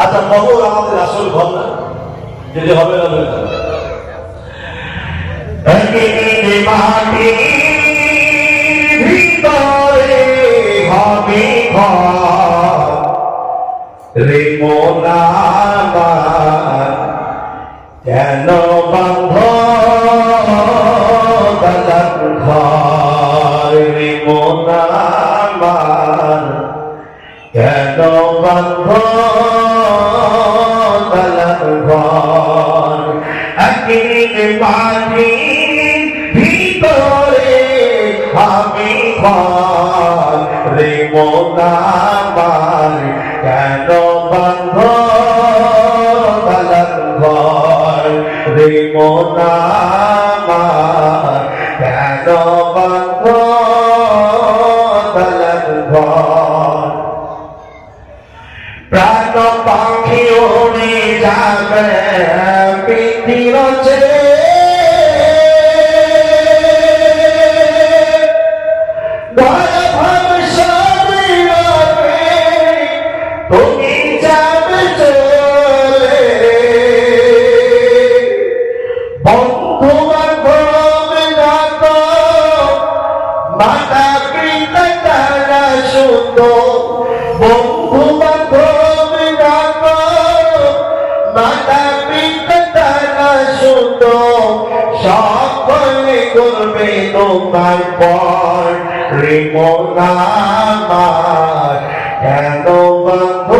আচ্ছা, কবর আমাদের আসল ঘর না? যদি হবে না মাটির ভিতরে হবে ঘর রে মোনাবার, কেন বাঁধ দালান ঘর রে মোনাবার, কেন বাঁধ দালান ঘর। একদিন মাটির ভিতরে আমি ঘর রে মোনাবার, কেন বাঁধ দালান ঘর রে মোনাবার, কেন বাঁধ দালান ঘর। প্রাণ পাখি উড়ে যাবে পৃথিবীর ছেড়ে, তুমি যাবে চলে, বন্ধু বান্ধব যত মাতা পিতা তারা সুন্দর, বন্ধু বান্ধব যত মাতা পিতা তারা সুন্দর, সকলে করবে তোমার পর রে মোনাবার, কেন বাঁধ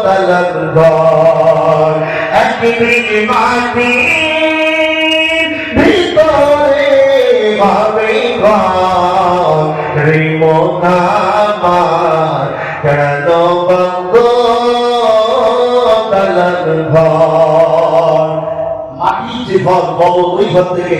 দালান ঘর। একদিন মাটির ভিতরে হবে ঘর রে মোনাবার, কেন বাঁধ দালান ঘর। মাটির যে ঘর, কবর, ওই ঘর থেকে